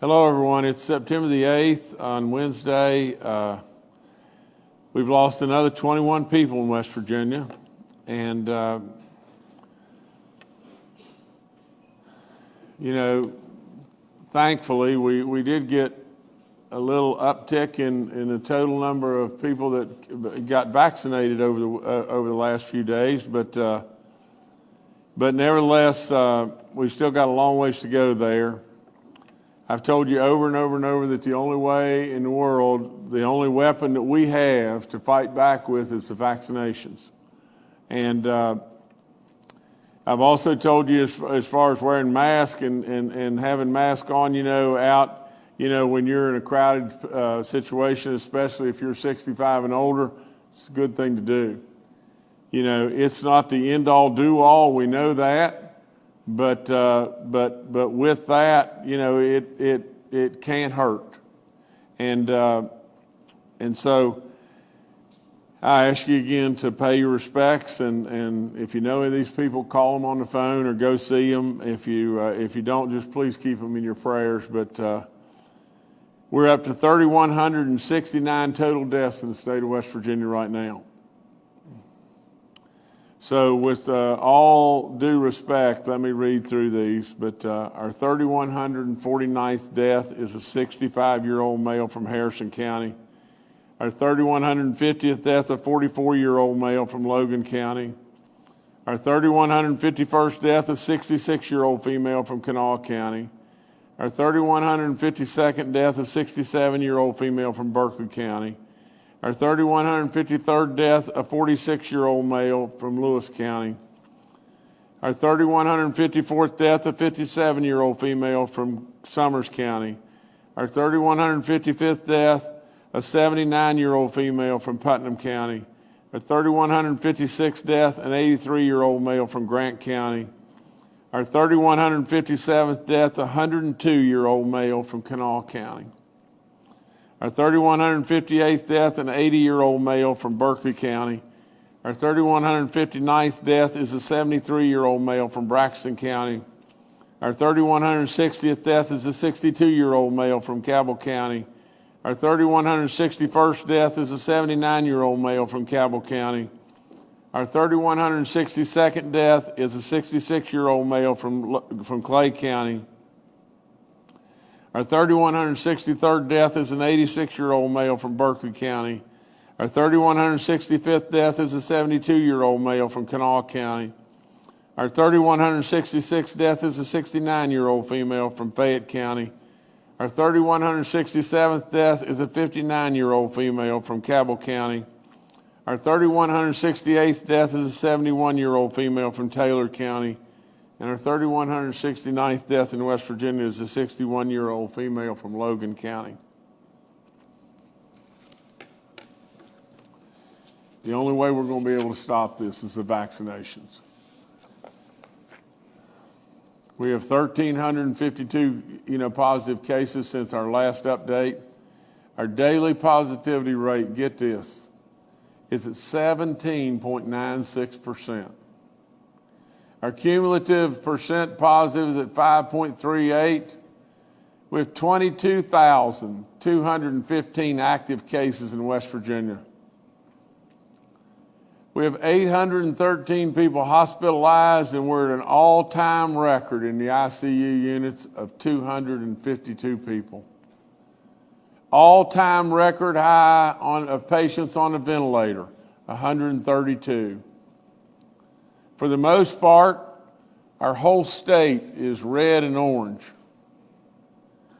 Hello, everyone. It's September the 8th on Wednesday. We've lost another 21 people in West Virginia. And, thankfully, we did get a little uptick in the total number of people that got vaccinated over the last few days. But nevertheless, we've still got a long ways to go there. I've told you over and over and over that the only way in the world, the only weapon that we have to fight back with is the vaccinations. And I've also told you as far as wearing masks and having masks on, out, when you're in a crowded situation, especially if you're 65 and older, it's a good thing to do. It's not the end-all, do-all, we know that. But with that, it can't hurt, and so I ask you again to pay your respects, and if you know any of these people, call them on the phone or go see them. If you don't, just please keep them in your prayers. But we're up to 3,169 total deaths in the state of West Virginia right now. So with all due respect, let me read through these, but our 3,149th death is a 65-year-old male from Harrison County. Our 3,150th death, a 44-year-old male from Logan County. Our 3,151st death, a 66-year-old female from Kanawha County. Our 3,152nd death, a 67-year-old female from Berkeley County. Our 3,153rd death, a 46-year-old male from Lewis County. Our 3,154th death, a 57-year-old female from Summers County. Our 3,155th death, a 79-year-old female from Putnam County. Our 3,156th death, an 83-year-old male from Grant County. Our 3,157th death, a 102-year-old male from Kanawha County. Our 3,158th death, an 80-year-old male from Berkeley County. Our 3,159th death is a 73-year-old male from Braxton County. Our 3,160th death is a 62-year-old male from Cabell County. Our 3,161st death is a 79-year-old male from Cabell County. Our 3,162nd death is a 66-year-old male from Clay County. Our 3,163rd death is an 86-year-old male from Berkeley County. Our 3,165th death is a 72-year-old male from Kanawha County. Our 3,166th death is a 69-year-old female from Fayette County. Our 3,167th death is a 59-year-old female from Cabell County. Our 3,168th death is a 71-year-old female from Taylor County. And our 3,169th death in West Virginia is a 61-year-old female from Logan County. The only way we're going to be able to stop this is the vaccinations. We have 1,352, positive cases since our last update. Our daily positivity rate, get this, is at 17.96%. Our cumulative percent positive is at 5.38. We have 22,215 active cases in West Virginia. We have 813 people hospitalized, and we're at an all-time record in the ICU units of 252 people. All-time record high of patients on a ventilator, 132. For the most part, our whole state is red and orange.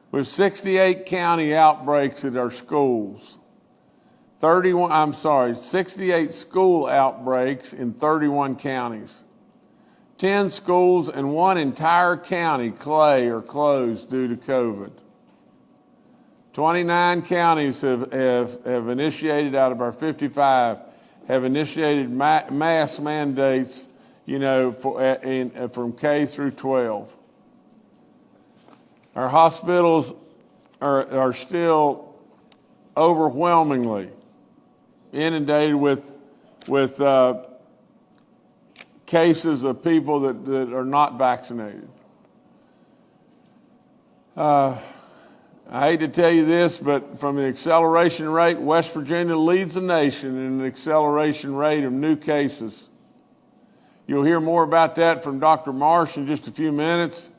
We have 68 county outbreaks at our schools. 68 school outbreaks in 31 counties. 10 schools and one entire county, Clay, are closed due to COVID. 29 counties have initiated, out of our 55, have initiated mask mandates from K through 12. Our hospitals are still overwhelmingly inundated with cases of people that are not vaccinated. I hate to tell you this, but from the acceleration rate, West Virginia leads the nation in an acceleration rate of new cases. You'll hear more about that from Dr. Marsh in just a few minutes.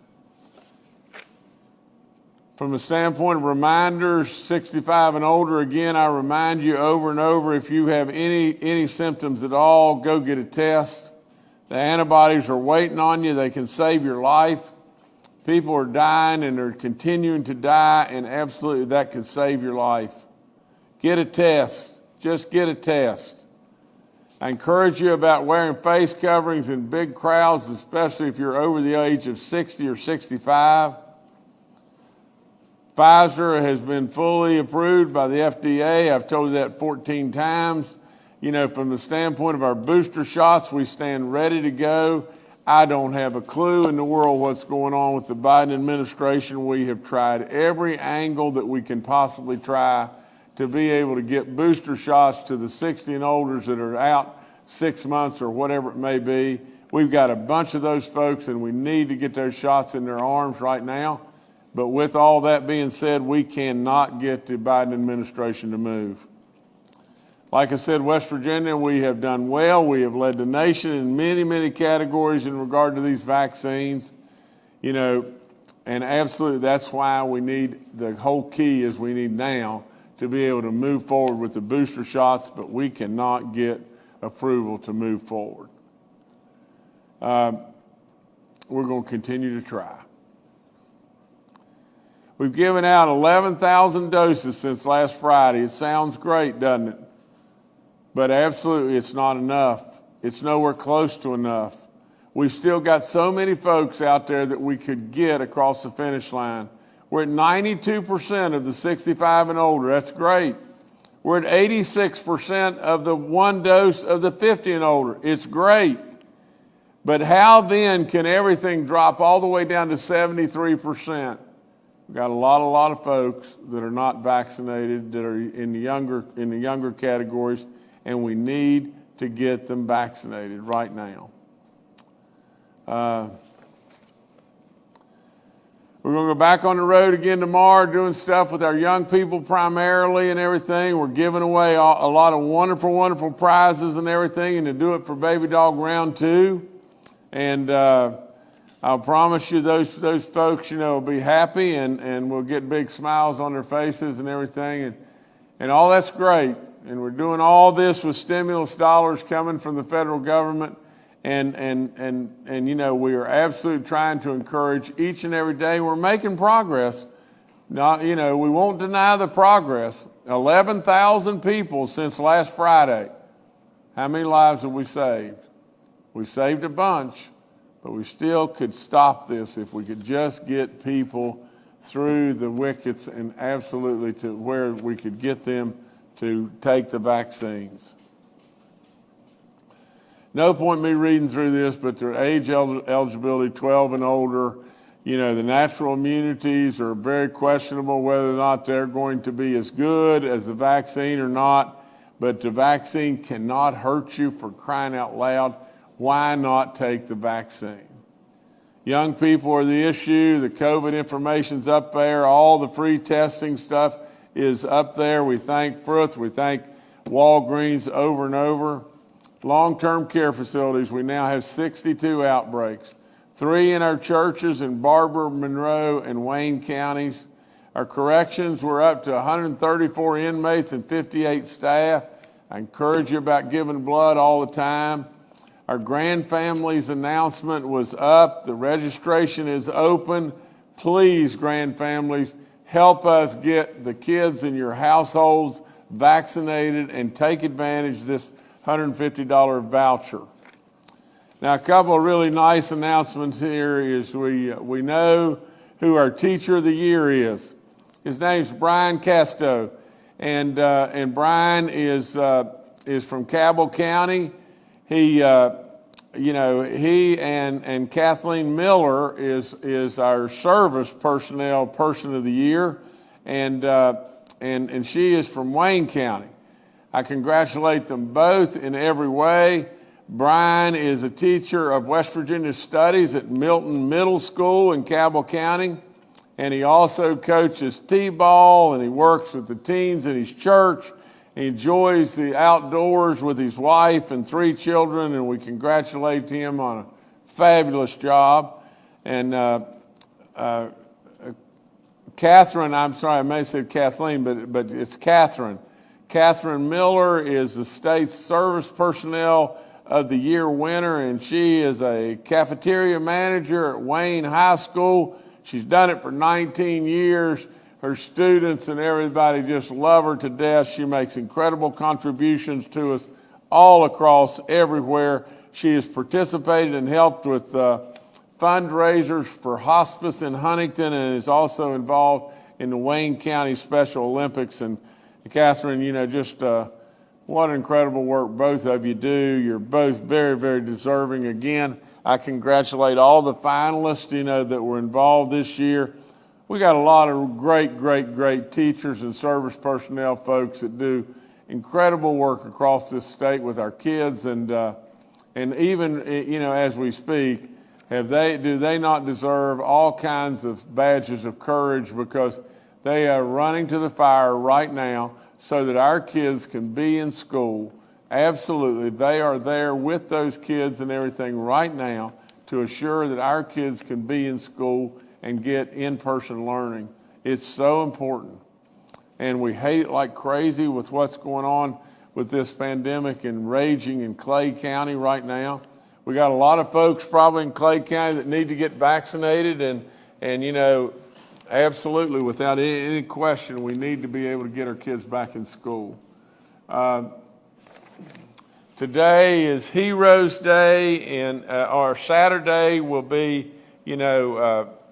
From the standpoint of reminders, 65 and older, again, I remind you over and over, if you have any symptoms at all, go get a test. The antibodies are waiting on you. They can save your life. People are dying and they're continuing to die, and absolutely that can save your life. Get a test. Just get a test. I encourage you about wearing face coverings in big crowds, especially if you're over the age of 60 or 65. Pfizer has been fully approved by the FDA. I've told you that 14 times. You know, from the standpoint of our booster shots, we stand ready to go. I don't have a clue in the world what's going on with the Biden administration. We have tried every angle that we can possibly try to be able to get booster shots to the 60 and olders that are out 6 months or whatever it may be. We've got a bunch of those folks, and we need to get those shots in their arms right now. But with all that being said, we cannot get the Biden administration to move. Like I said, West Virginia, we have done well. We have led the nation in many, many categories in regard to these vaccines. You know, and absolutely that's why we need, the whole key is we need now to be able to move forward with the booster shots, but we cannot get approval to move forward. We're going to continue to try. We've given out 11,000 doses since last Friday. It sounds great, doesn't it? But absolutely it's not enough. It's nowhere close to enough. We've still got so many folks out there that we could get across the finish line. We're at 92% of the 65 and older. That's great. We're at 86% of the one dose of the 50 and older. It's great. But how then can everything drop all the way down to 73%? We've got a lot of folks that are not vaccinated, that are in the younger categories, and we need to get them vaccinated right now. We're going to go back on the road again tomorrow, doing stuff with our young people primarily and everything. We're giving away a lot of wonderful, wonderful prizes and everything, and to do it for Baby Dog Round 2. And I'll promise you those folks, you know, will be happy and we'll get big smiles on their faces and everything. And all that's great. And we're doing all this with stimulus dollars coming from the federal government. And you know, we are absolutely trying to encourage each and every day. We're making progress. Not, you know, we won't deny the progress. 11,000 people since last Friday. How many lives have we saved? We saved a bunch, but we still could stop this if we could just get people through the wickets and absolutely to where we could get them to take the vaccines. No point me reading through this, but their age eligibility, 12 and older, you know, the natural immunities are very questionable whether or not they're going to be as good as the vaccine or not, but the vaccine cannot hurt you, for crying out loud. Why not take the vaccine? Young people are the issue. The COVID information's up there. All the free testing stuff is up there. We thank Frith. We thank Walgreens over and over. Long-term care facilities, we now have 62 outbreaks. 3 in our churches in Barber, Monroe, and Wayne counties. Our corrections, we're up to 134 inmates and 58 staff. I encourage you about giving blood all the time. Our grand families announcement was up. The registration is open. Please, grand families, help us get the kids in your households vaccinated and take advantage of this $150 voucher. Now, a couple of really nice announcements here is we know who our Teacher of the Year is. His name's Brian Casto, and Brian is from Cabell County. He and Kathleen Miller is our service personnel person of the year, and she is from Wayne County. I congratulate them both in every way. Brian is a teacher of West Virginia Studies at Milton Middle School in Cabell County. and he also coaches t-ball, and he works with the teens in his church. He enjoys the outdoors with his wife and 3 children, and we congratulate him on a fabulous job. And Catherine, I'm sorry, I may have said Kathleen, but it's Catherine. Catherine Miller is the state's Service Personnel of the Year winner, and she is a cafeteria manager at Wayne High School. She's done it for 19 years. Her students and everybody just love her to death. She makes incredible contributions to us all across everywhere. She has participated and helped with fundraisers for hospice in Huntington, and is also involved in the Wayne County Special Olympics. And Catherine, just what incredible work both of you do. You're both very, very deserving. Again, I congratulate all the finalists, that were involved this year. We got a lot of great teachers and service personnel folks that do incredible work across this state with our kids, and even as we speak, do they not deserve all kinds of badges of courage, because they are running to the fire right now so that our kids can be in school. Absolutely, they are there with those kids and everything right now to assure that our kids can be in school and get in-person learning. It's so important. And we hate it like crazy with what's going on with this pandemic and raging in Clay County right now. We got a lot of folks probably in Clay County that need to get vaccinated, and absolutely, without any question, we need to be able to get our kids back in school. Today is Heroes Day, and our Saturday will be,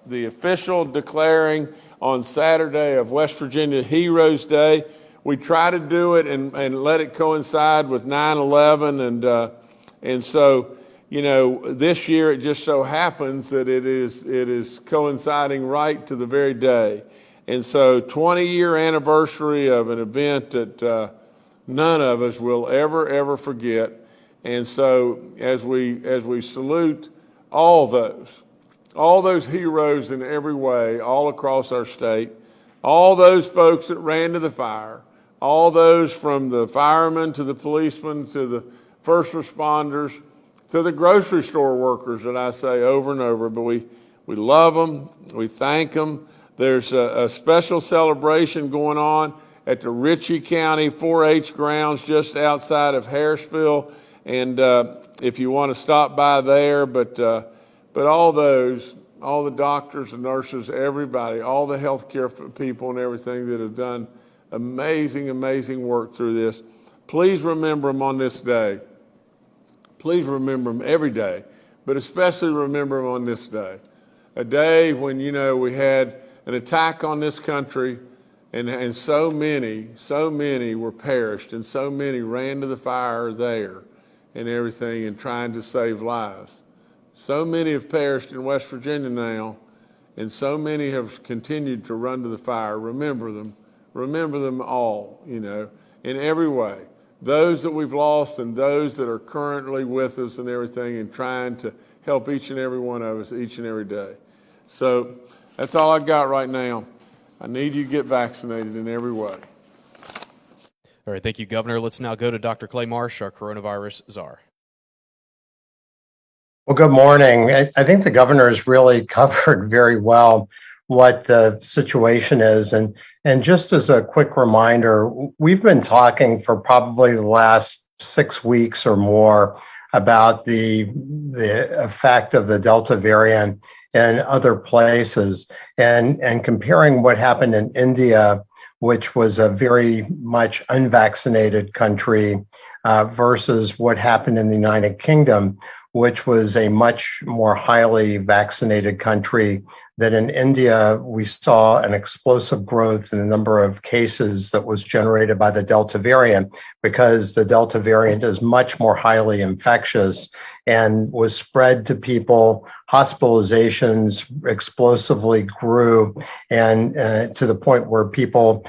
the official declaring on Saturday of West Virginia Heroes Day. We try to do it and let it coincide with 9/11, and so this year it just so happens that it is coinciding right to the very day, and so 20-year anniversary of an event that none of us will ever forget. And so as we salute all those heroes in every way, all across our state, all those folks that ran to the fire, all those from the firemen to the policemen to the first responders to the grocery store workers that I say over and over, but we love them, we thank them. There's a special celebration going on at the Ritchie County 4-H grounds just outside of Harrisville, and if you want to stop by there, but all the doctors and nurses, everybody, all the healthcare people and everything that have done amazing work through this, please remember them on this day. Please remember them every day, but especially remember them on this day. A day when, we had an attack on this country, and so many were perished, and so many ran to the fire there and everything and trying to save lives. So many have perished in West Virginia now, and so many have continued to run to the fire. Remember them all, in every way. Those that we've lost and those that are currently with us and everything, and trying to help each and every one of us each and every day. So that's all I got right now. I need you to get vaccinated in every way. All right, thank you, Governor. Let's now go to Dr. Clay Marsh, our coronavirus czar. Well, good morning. I think the governor has really covered very well what the situation is. And just as a quick reminder, we've been talking for probably the last 6 weeks or more about the effect of the Delta variant in other places, and comparing what happened in India, which was a very much unvaccinated country, versus what happened in the United Kingdom, which was a much more highly vaccinated country. That in India, we saw an explosive growth in the number of cases that was generated by the Delta variant, because the Delta variant is much more highly infectious and was spread to people. Hospitalizations explosively grew, and to the point where people,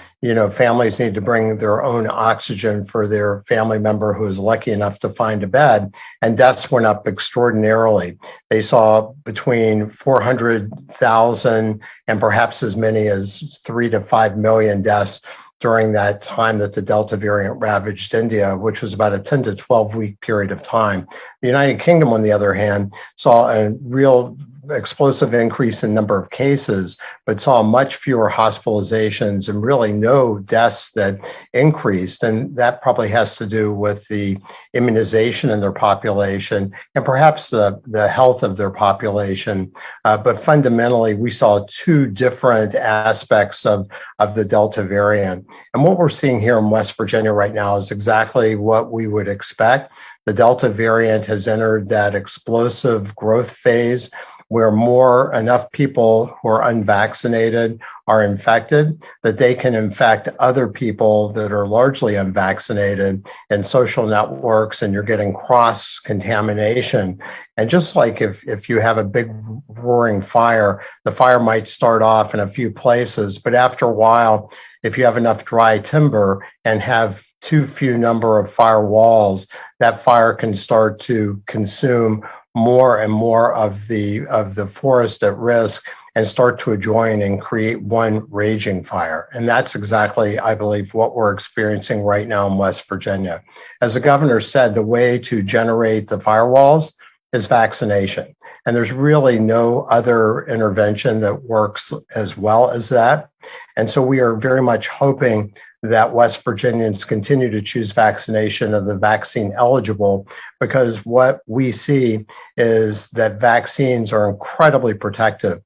families need to bring their own oxygen for their family member who is lucky enough to find a bed, and deaths went up extraordinarily. They saw between 400,000 100,000 and perhaps as many as 3 to 5 million deaths during that time that the Delta variant ravaged India, which was about a 10 to 12-week period of time. The United Kingdom, on the other hand, saw a real explosive increase in number of cases, but saw much fewer hospitalizations and really no deaths that increased. And that probably has to do with the immunization in their population and perhaps the health of their population. But fundamentally, we saw two different aspects of the Delta variant. And what we're seeing here in West Virginia right now is exactly what we would expect. The Delta variant has entered that explosive growth phase where enough people who are unvaccinated are infected, that they can infect other people that are largely unvaccinated in social networks, and you're getting cross-contamination. And just like if you have a big roaring fire, the fire might start off in a few places, but after a while, if you have enough dry timber and have too few number of fire walls, that fire can start to consume more and more of the forest at risk and start to join and create one raging fire. And that's exactly, I believe, what we're experiencing right now in West Virginia. As the governor said, the way to generate the firewalls is vaccination. And there's really no other intervention that works as well as that. And so we are very much hoping that West Virginians continue to choose vaccination of the vaccine eligible, because what we see is that vaccines are incredibly protective.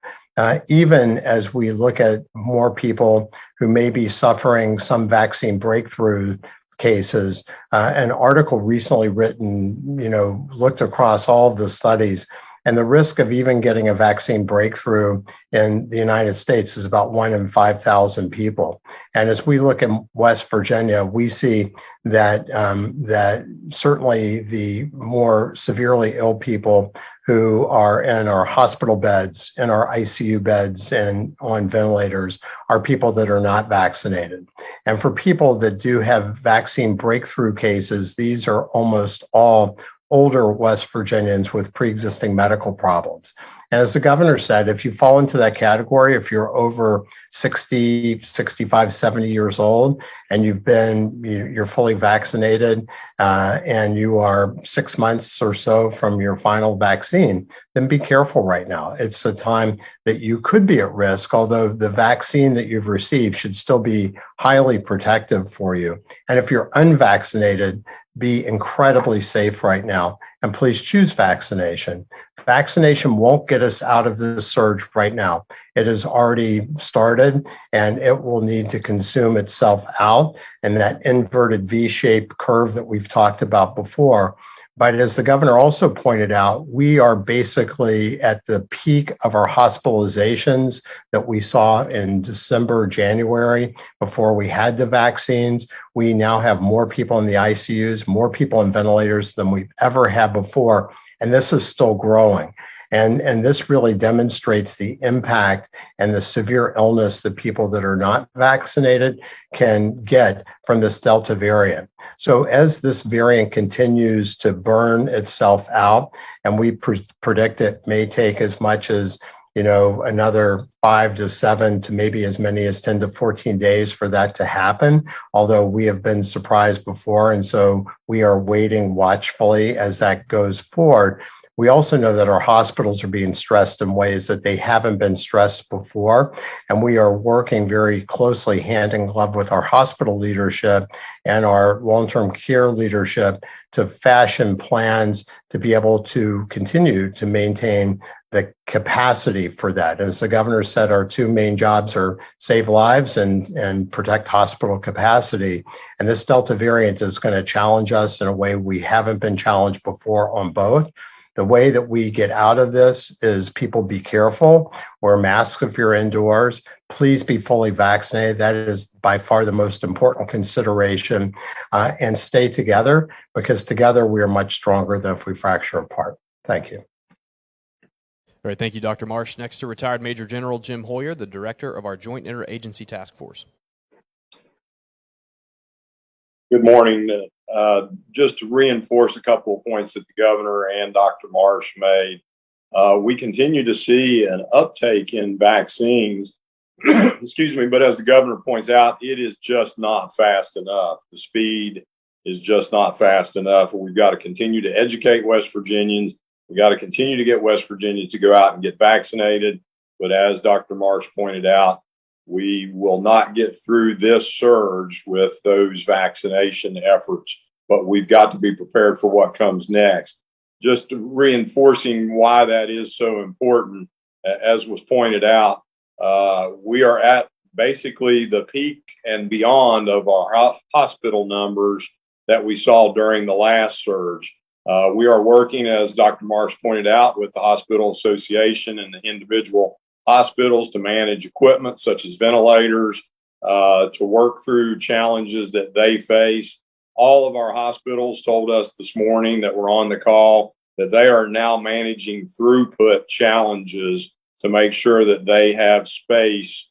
Even as we look at more people who may be suffering some vaccine breakthrough cases, an article recently written, looked across all of the studies, and the risk of even getting a vaccine breakthrough in the United States is about 1 in 5,000 people. And as we look in West Virginia, we see that certainly the more severely ill people who are in our hospital beds, in our ICU beds, and on ventilators are people that are not vaccinated. And for people that do have vaccine breakthrough cases, these are almost all older West Virginians with pre-existing medical problems. And as the governor said, if you fall into that category, if you're over 60, 65, 70 years old, and you're fully vaccinated, and you are 6 months or so from your final vaccine, then be careful right now. It's a time that you could be at risk, although the vaccine that you've received should still be highly protective for you. And if you're unvaccinated, be incredibly safe right now, and please choose vaccination. Vaccination won't get us out of this surge right now. It has already started, and it will need to consume itself out in that inverted V-shaped curve that we've talked about before. But as the governor also pointed out, we are basically at the peak of our hospitalizations that we saw in December, January, before we had the vaccines. We now have more people in the ICUs, more people in ventilators than we've ever had before, and this is still growing. And this really demonstrates the impact and the severe illness that people that are not vaccinated can get from this Delta variant. So as this variant continues to burn itself out, and we predict it may take as much as another 5 to 7 to maybe as many as 10 to 14 days for that to happen, although we have been surprised before. And so we are waiting watchfully as that goes forward. We also know that our hospitals are being stressed in ways that they haven't been stressed before. And we are working very closely hand in glove with our hospital leadership and our long-term care leadership to fashion plans to be able to continue to maintain the capacity for that. As the governor said, our two main jobs are save lives and protect hospital capacity. And this Delta variant is going to challenge us in a way we haven't been challenged before on both. The way that we get out of this is people be careful, wear masks if you're indoors, please be fully vaccinated. That is by far the most important consideration, and stay together, because together we are much stronger than if we fracture apart. Thank you. All right, thank you, Dr. Marsh. Next to retired Major General Jim Hoyer, the director of our Joint Interagency Task Force. Good morning. Just to reinforce a couple of points that the governor and Dr. Marsh made, We continue to see an uptake in vaccines, excuse me, but as the governor points out, it is just not fast enough. The speed is just not fast enough. We've got to continue to educate West Virginians. We've got to continue to get West Virginians to go out and get vaccinated. But as Dr. Marsh pointed out, we will not get through this surge with those vaccination efforts, but we've got to be prepared for what comes next. Just reinforcing why that is so important, as was pointed out, we are at basically the peak and beyond of our hospital numbers that we saw during the last surge. We are working, as Dr. Marsh pointed out, with the Hospital Association and the individual hospitals to manage equipment such as ventilators, to work through challenges that they face. All of our hospitals told us this morning that were on the call that they are now managing throughput challenges to make sure that they have space,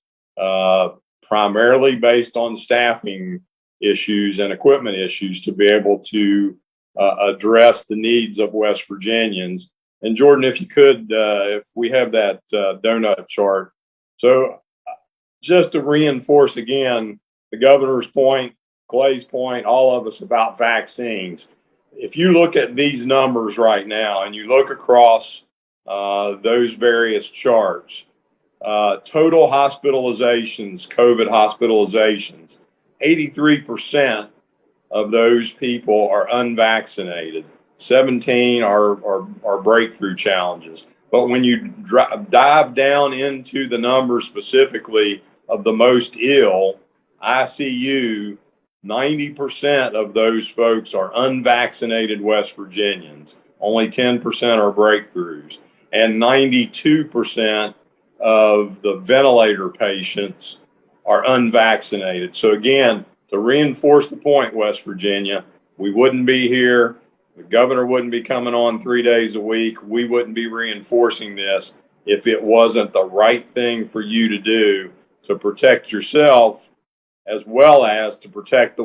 primarily based on staffing issues and equipment issues, to be able to address the needs of West Virginians. And Jordan, if you could, if we have that donut chart. So just to reinforce again, the governor's point, Clay's point, all of us about vaccines. If you look at these numbers right now and you look across those various charts, total hospitalizations, COVID hospitalizations, 83% of those people are unvaccinated. 17 are breakthrough challenges. But when you dive down into the numbers specifically of the most ill, ICU, 90% of those folks are unvaccinated West Virginians. Only 10% are breakthroughs. And 92% of the ventilator patients are unvaccinated. So again, to reinforce the point, West Virginia, we wouldn't be here. The governor wouldn't be coming on 3 days a week. We wouldn't be reinforcing this if it wasn't the right thing for you to do to protect yourself, as well as to protect the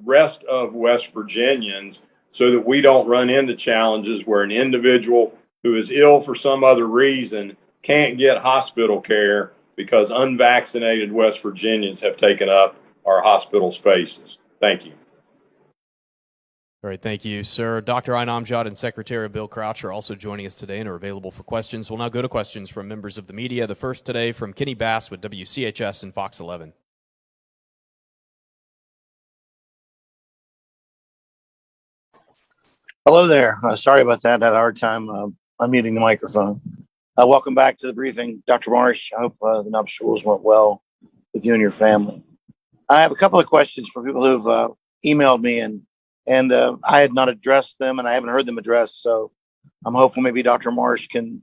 rest of West Virginians, so that we don't run into challenges where an individual who is ill for some other reason can't get hospital care because unvaccinated West Virginians have taken up our hospital spaces. Thank you. All right, thank you, sir. Dr. Inamjad and Secretary Bill Crouch are also joining us today and are available for questions. We'll now go to questions from members of the media. The first today from Kenny Bass with WCHS and Fox 11. Hello there. Sorry about that. I had a hard time unmuting the microphone. Welcome back to the briefing, Dr. Marsh. I hope the nuptials went well with you and your family. I have a couple of questions for people who've emailed me, and I had not addressed them, and I haven't heard them addressed. So I'm hopeful maybe Dr. Marsh can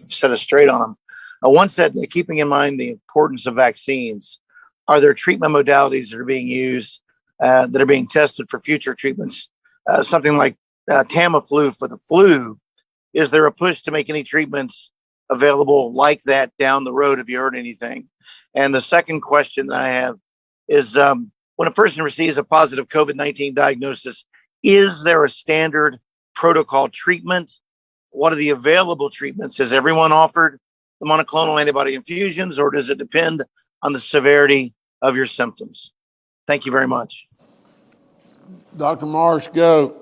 set us straight on them. One said, keeping in mind the importance of vaccines, are there treatment modalities that are being used that are being tested for future treatments? Something like Tamiflu for the flu. Is there a push to make any treatments available like that down the road? Have you heard anything? And the second question that I have is, when a person receives a positive COVID-19 diagnosis, is there a standard protocol treatment? What are the available treatments? Is everyone offered the monoclonal antibody infusions, or does it depend on the severity of your symptoms? Thank you very much. Dr. Marsh, go.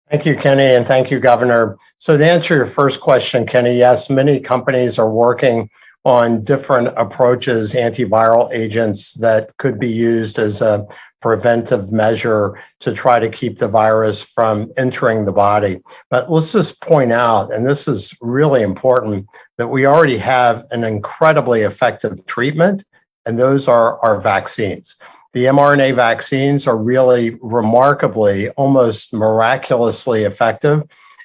Thank you, Kenny, and thank you, Governor. So to answer your first question, Kenny, yes, many companies are working on different approaches, antiviral agents that could be used as a preventive measure to try to keep the virus from entering the body. But let's just point out, and this is really important, that we already have an incredibly effective treatment, and those are our vaccines. The mRNA vaccines are really remarkably, almost miraculously effective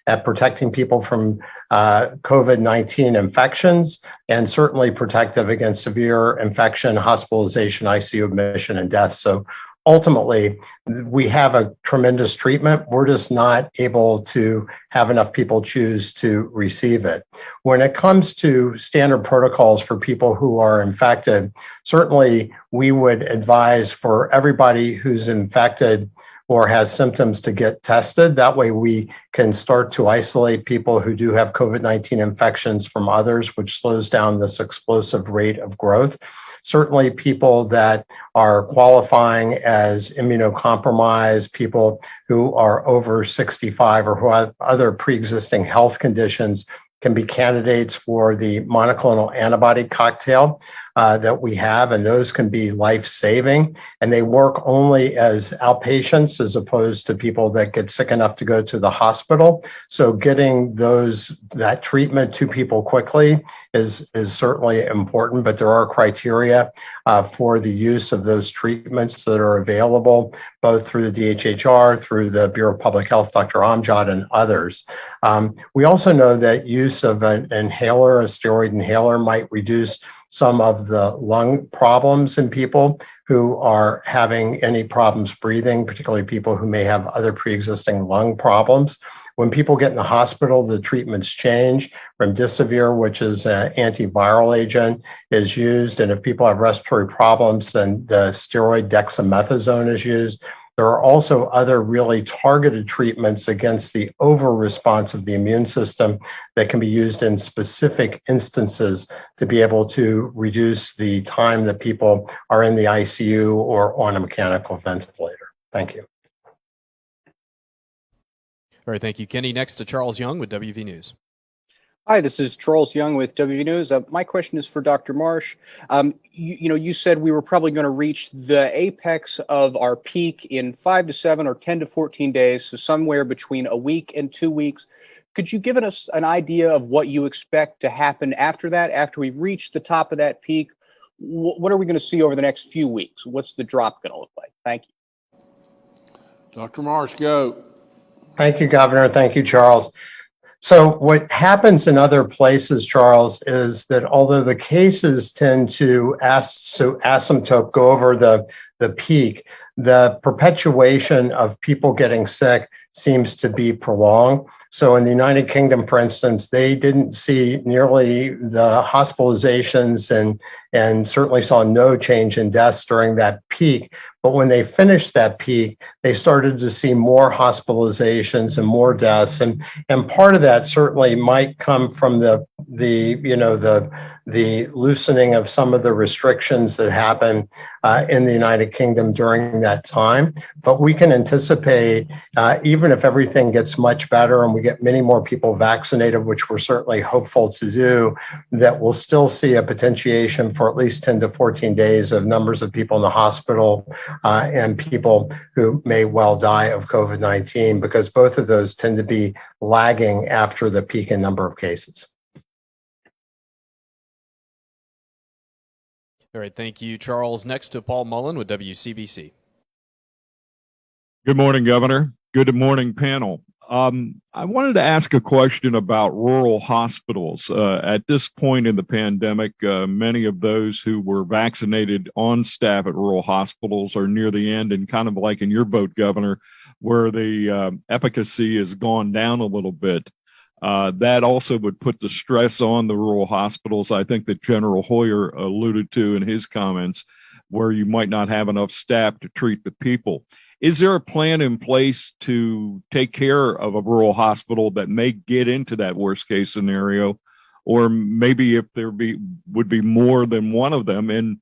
at protecting people from COVID-19 infections, and certainly protective against severe infection, hospitalization, ICU admission, and death. So ultimately, we have a tremendous treatment. We're just not able to have enough people choose to receive it. When it comes to standard protocols for people who are infected, certainly we would advise for everybody who's infected, or has symptoms to get tested. That way we can start to isolate people who do have COVID-19 infections from others, which slows down this explosive rate of growth. Certainly people that are qualifying as immunocompromised, people who are over 65 or who have other pre-existing health conditions can be candidates for the monoclonal antibody cocktail that we have, and those can be life-saving. And they work only as outpatients as opposed to people that get sick enough to go to the hospital. So getting that treatment to people quickly is certainly important, but there are criteria for the use of those treatments that are available, both through the DHHR, through the Bureau of Public Health, Dr. Amjad, and others. We also know that use of an inhaler, a steroid inhaler, might reduce some of the lung problems in people who are having any problems breathing, particularly people who may have other pre-existing lung problems. When people get in the hospital, the treatments change. Remdesivir, which is an antiviral agent, is used. And if people have respiratory problems, then the steroid dexamethasone is used. There are also other really targeted treatments against the over-response of the immune system that can be used in specific instances to be able to reduce the time that people are in the ICU or on a mechanical ventilator. Thank you. All right, thank you, Kenny. Next to Charles Young with WV News. Hi, this is Charles Young with WV News. My question is for Dr. Marsh. You said we were probably going to reach the apex of our peak in 5 to 7 or 10 to 14 days, so somewhere between a week and 2 weeks. Could you give us an idea of what you expect to happen after that, after we reach the top of that peak? What are we going to see over the next few weeks? What's the drop going to look like? Thank you. Dr. Marsh, go. Thank you, Governor. Thank you, Charles. So what happens in other places, Charles, is that although the cases tend to asymptote go over the peak, the perpetuation of people getting sick seems to be prolonged. So in the United Kingdom, for instance, they didn't see nearly the hospitalizations and certainly saw no change in deaths during that peak. But when they finished that peak, they started to see more hospitalizations and more deaths. And part of that certainly might come from the loosening of some of the restrictions that happen in the United Kingdom during that time. But we can anticipate, even if everything gets much better and we get many more people vaccinated, which we're certainly hopeful to do, that we'll still see a potentiation for at least 10 to 14 days of numbers of people in the hospital and people who may well die of COVID-19, because both of those tend to be lagging after the peak in number of cases. All right, thank you, Charles. Next to Paul Mullen with WCBC. Good morning, Governor. Good morning, panel. I wanted to ask a question about rural hospitals. At this point in the pandemic, many of those who were vaccinated on staff at rural hospitals are near the end, and kind of like in your boat, Governor, where the efficacy has gone down a little bit. That also would put the stress on the rural hospitals, I think that General Hoyer alluded to in his comments, where you might not have enough staff to treat the people. Is there a plan in place to take care of a rural hospital that may get into that worst case scenario? Or maybe if there would be more than one of them, and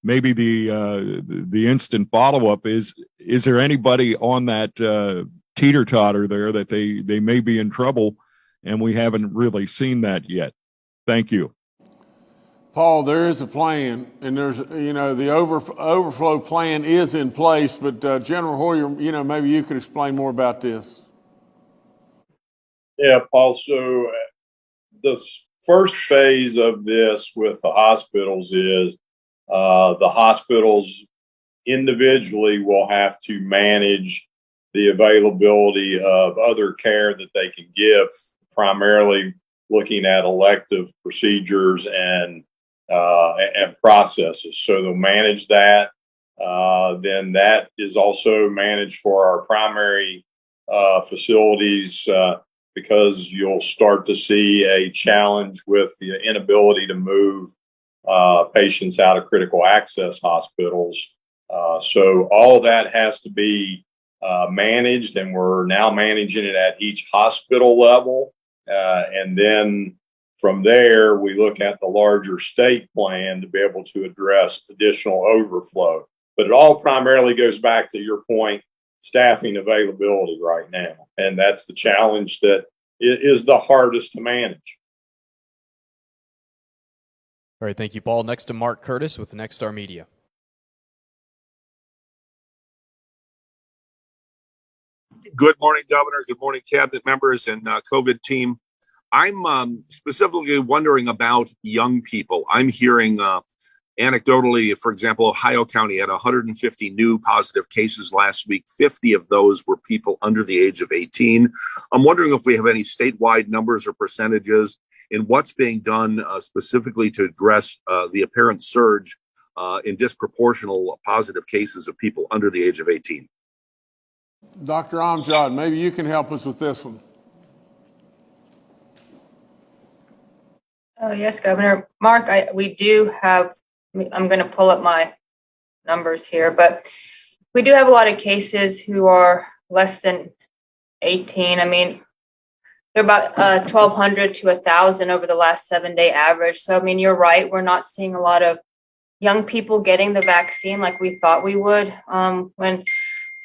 maybe the instant follow-up is there anybody on that teeter-totter there that they may be in trouble, and we haven't really seen that yet? Thank you. Paul, there is a plan, and there's, the overflow plan is in place, but General Hoyer, maybe you could explain more about this. Yeah, Paul, so the first phase of this with the hospitals is the hospitals individually will have to manage the availability of other care that they can give, primarily looking at elective procedures and processes. So they'll manage that. Then that is also managed for our primary facilities, because you'll start to see a challenge with the inability to move patients out of critical access hospitals. So all of that has to be managed, and we're now managing it at each hospital level. And then from there, we look at the larger state plan to be able to address additional overflow. But it all primarily goes back to your point, staffing availability right now. And that's the challenge that is the hardest to manage. All right, thank you, Paul. Next to Mark Curtis with Nexstar Media. Good morning, Governor. Good morning, cabinet members and COVID team. I'm specifically wondering about young people. I'm hearing anecdotally, for example, Ohio County had 150 new positive cases last week. 50 of those were people under the age of 18. I'm wondering if we have any statewide numbers or percentages in what's being done specifically to address the apparent surge in disproportional positive cases of people under the age of 18. Dr. Amjad, maybe you can help us with this one. Oh, yes, Governor. Mark, we do have, I'm going to pull up my numbers here, but we do have a lot of cases who are less than 18. I mean, they're about 1,200 to 1,000 over the last 7-day average. So, I mean, you're right. We're not seeing a lot of young people getting the vaccine like we thought we would. When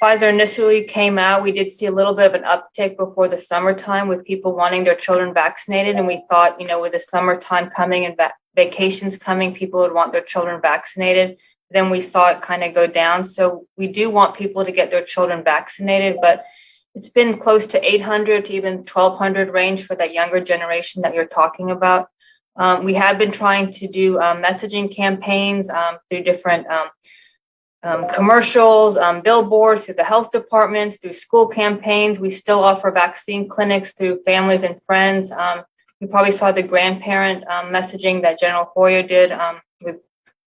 Pfizer initially came out, we did see a little bit of an uptick before the summertime with people wanting their children vaccinated. And we thought, with the summertime coming and vacations coming, people would want their children vaccinated. Then we saw it kind of go down. So we do want people to get their children vaccinated, but it's been close to 800 to even 1,200 range for that younger generation that you're talking about. We have been trying to do messaging campaigns through different commercials, billboards, through the health departments, through school campaigns. We still offer vaccine clinics through families and friends. You probably saw the grandparent messaging that General Hoyer did with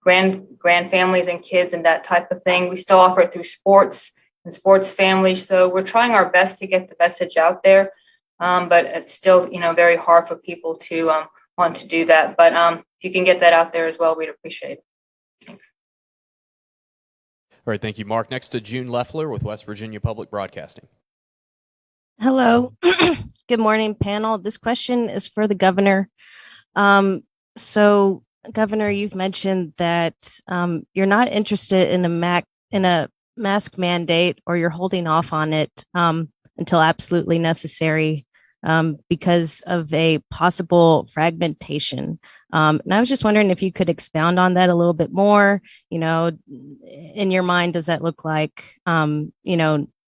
grand families and kids and that type of thing. We still offer it through sports and sports families. So we're trying our best to get the message out there, but it's still, very hard for people to want to do that. But if you can get that out there as well, we'd appreciate it. Thanks. All right, thank you, Mark. Next to June Leffler with West Virginia Public Broadcasting. Hello. Good morning, panel. This question is for the governor. So, Governor, you've mentioned that you're not interested in a mask mandate, or you're holding off on it until absolutely necessary because of a possible fragmentation. And I was just wondering if you could expound on that a little bit more. In your mind, does that look like,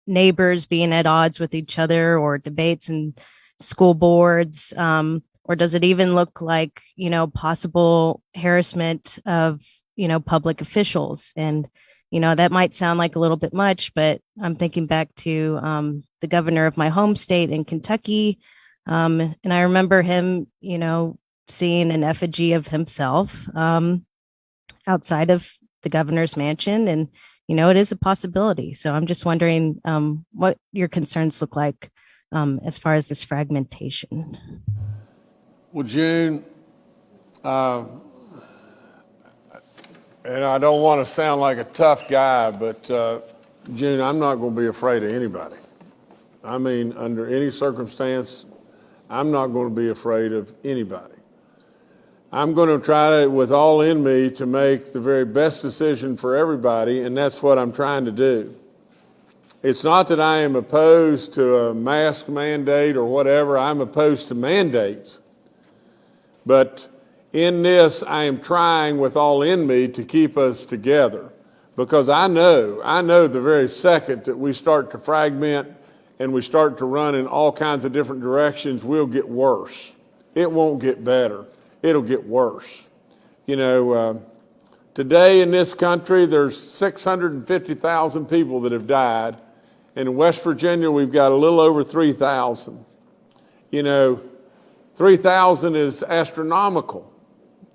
neighbors being at odds with each other, or debates in school boards? Or does it even look like, possible harassment of, public officials? And, that might sound like a little bit much, but I'm thinking back to the governor of my home state in Kentucky. And I remember him, seeing an effigy of himself outside of the governor's mansion. And, it is a possibility. So I'm just wondering what your concerns look like as far as this fragmentation. Well, June, and I don't want to sound like a tough guy, but June, I'm not going to be afraid of anybody. I mean, under any circumstance, I'm not going to be afraid of anybody. I'm going to try to, with all in me, to make the very best decision for everybody, and that's what I'm trying to do. It's not that I am opposed to a mask mandate or whatever. I'm opposed to mandates. But in this, I am trying with all in me to keep us together, because I know the very second that we start to fragment and we start to run in all kinds of different directions, we'll get worse. It won't get better. It'll get worse. Today in this country, there's 650,000 people that have died. And in West Virginia, we've got a little over 3,000. 3,000 is astronomical.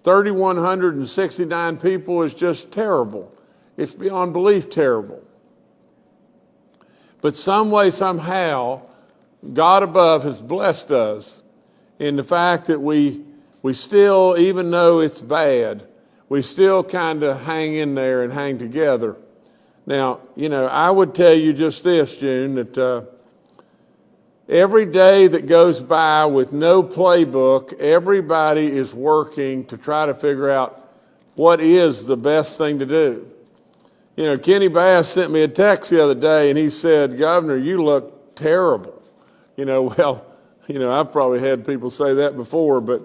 3,169 people is just terrible. It's beyond belief terrible. But some way, somehow, God above has blessed us in the fact that we still, even though it's bad, we still kind of hang in there and hang together. Now, I would tell you just this, June, that every day that goes by with no playbook, everybody is working to try to figure out what is the best thing to do. Kenny Bass sent me a text the other day, and he said, "Governor, you look terrible." I've probably had people say that before, but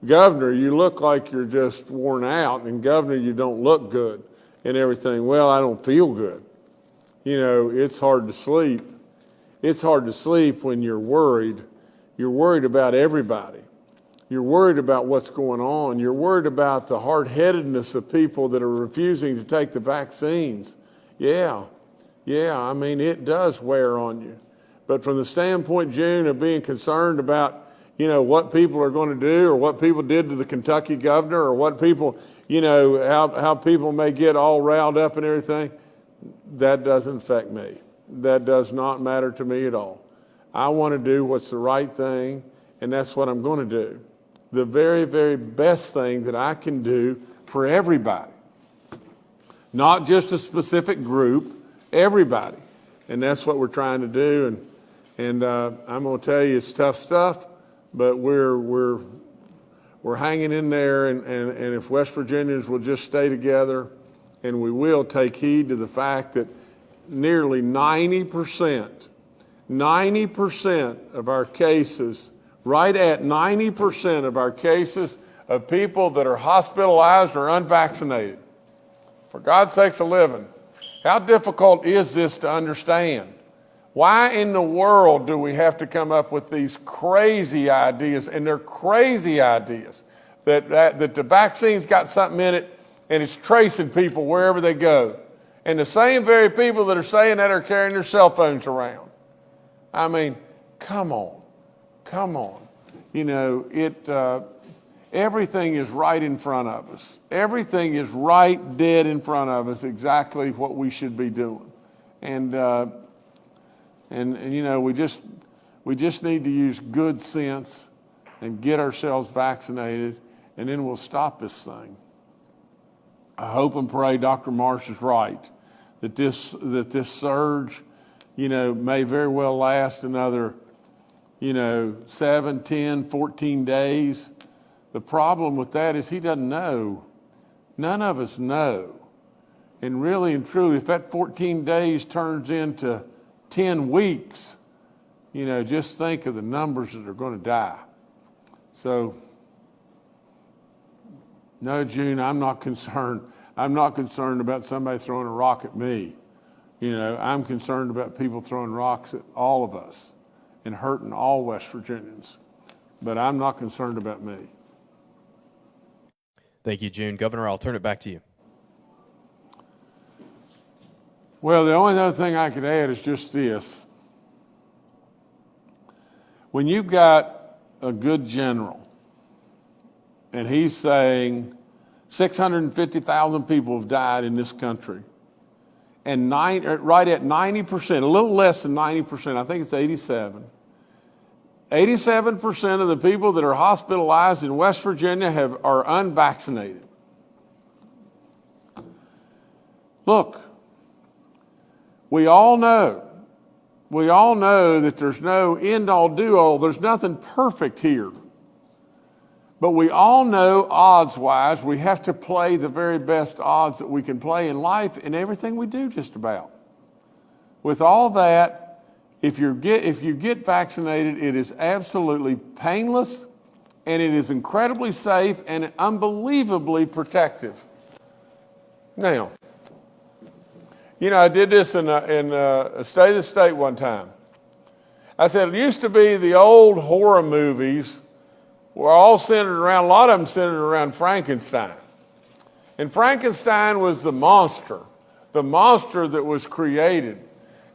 Governor, you look like you're just worn out, and Governor, you don't look good and everything. Well, I don't feel good. It's hard to sleep. It's hard to sleep when you're worried. You're worried about everybody. You're worried about what's going on. You're worried about the hard-headedness of people that are refusing to take the vaccines. Yeah, it does wear on you. But from the standpoint, June, of being concerned about, what people are going to do or what people did to the Kentucky governor or what people, how people may get all riled up and everything, that doesn't affect me. That does not matter to me at all. I want to do what's the right thing, and that's what I'm going to do. The very, very best thing that I can do for everybody, not just a specific group, everybody. And that's what we're trying to do. And I'm going to tell you, it's tough stuff, but we're hanging in there. And if West Virginians will just stay together, and we will take heed to the fact that nearly 90% of our cases, right at 90% of our cases of people that are hospitalized are unvaccinated. For God's sakes a-living, how difficult is this to understand? Why in the world do we have to come up with these crazy ideas? And they're crazy ideas that the vaccine's got something in it and it's tracing people wherever they go. And the same very people that are saying that are carrying their cell phones around. I mean, come on. Everything is right in front of us. Everything is right dead in front of us, exactly what we should be doing. And we just need to use good sense and get ourselves vaccinated, and then we'll stop this thing. I hope and pray Dr. Marsh is right, that this surge, may very well last another, 7, 10, 14 days. The problem with that is he doesn't know. None of us know. And really and truly, if that 14 days turns into 10 weeks, just think of the numbers that are going to die. So, no, June, I'm not concerned. I'm not concerned about somebody throwing a rock at me. I'm concerned about people throwing rocks at all of us and hurting all West Virginians. But I'm not concerned about me. Thank you, June. Governor, I'll turn it back to you. Well, the only other thing I could add is just this. When you've got a good general and he's saying 650,000 people have died in this country, and right at 90%, a little less than 90%, I think it's 87%, 87% of the people that are hospitalized in West Virginia are unvaccinated. Look, we all know that there's no end-all, do-all. There's nothing perfect here. But we all know, odds-wise, we have to play the very best odds that we can play in life in everything we do just about. With all that, if you get vaccinated, it is absolutely painless, and it is incredibly safe and unbelievably protective. Now, I did this in a State of the State one time. I said, it used to be the old horror movies were all centered around, a lot of them centered around Frankenstein. And Frankenstein was the monster that was created.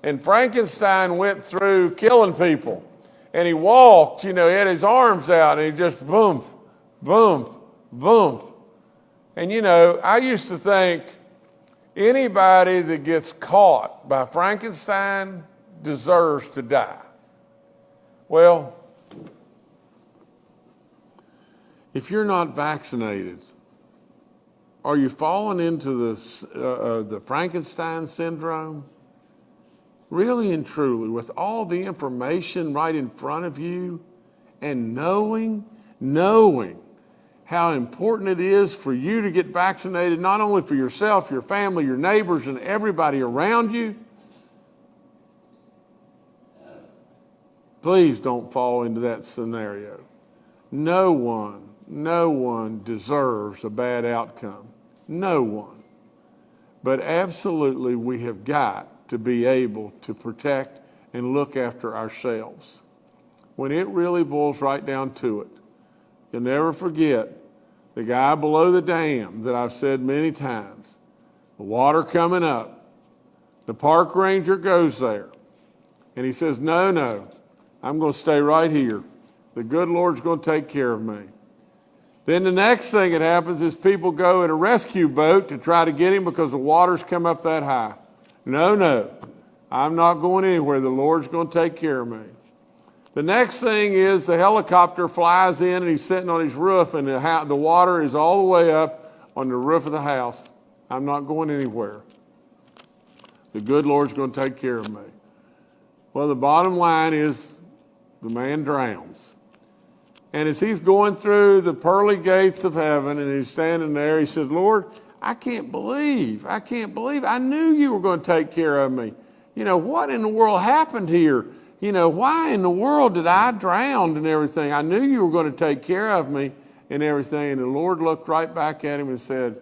And Frankenstein went through killing people. And he walked, he had his arms out, and he just boom, boom, boom. And I used to think anybody that gets caught by Frankenstein deserves to die. Well, if you're not vaccinated, Are you falling into the Frankenstein syndrome? Really and truly, with all the information right in front of you, and knowing how important it is for you to get vaccinated, not only for yourself, your family, your neighbors, and everybody around you, please don't fall into that scenario. No one deserves a bad outcome. No one. But absolutely, we have got to be able to protect and look after ourselves. When it really boils right down to it, you'll never forget the guy below the dam that I've said many times. The water coming up. The park ranger goes there. And he says, no, I'm going to stay right here. The good Lord's going to take care of me. Then the next thing that happens is people go in a rescue boat to try to get him because the water's come up that high. No, I'm not going anywhere. The Lord's going to take care of me. The next thing is the helicopter flies in and he's sitting on his roof and the water is all the way up on the roof of the house. I'm not going anywhere. The good Lord's going to take care of me. Well, the bottom line is the man drowns. And as he's going through the pearly gates of heaven and he's standing there, he says, Lord, I can't believe. I knew you were going to take care of me. What in the world happened here? Why in the world did I drown and everything? I knew you were going to take care of me and everything. And the Lord looked right back at him and said,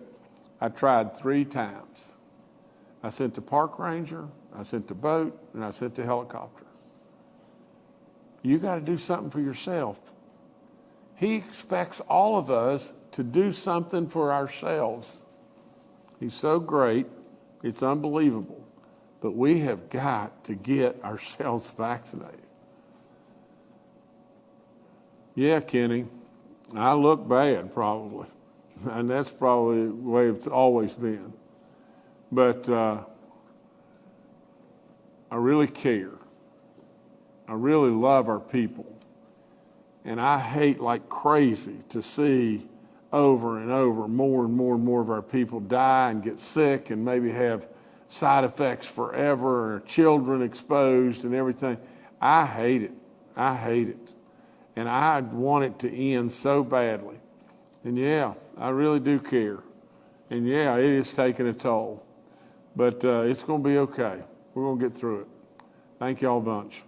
I tried 3 times. I sent the park ranger, I sent the boat, and I sent the helicopter. You got to do something for yourself. He expects all of us to do something for ourselves. He's so great, it's unbelievable. But we have got to get ourselves vaccinated. Yeah, Kenny, I look bad probably. And that's probably the way it's always been. But I really care. I really love our people. And I hate like crazy to see over and over more and more and more of our people die and get sick and maybe have side effects forever, or children exposed and everything. I hate it. And I want it to end so badly. And yeah, I really do care. And yeah, it is taking a toll. But it's going to be okay. We're going to get through it. Thank y'all a bunch.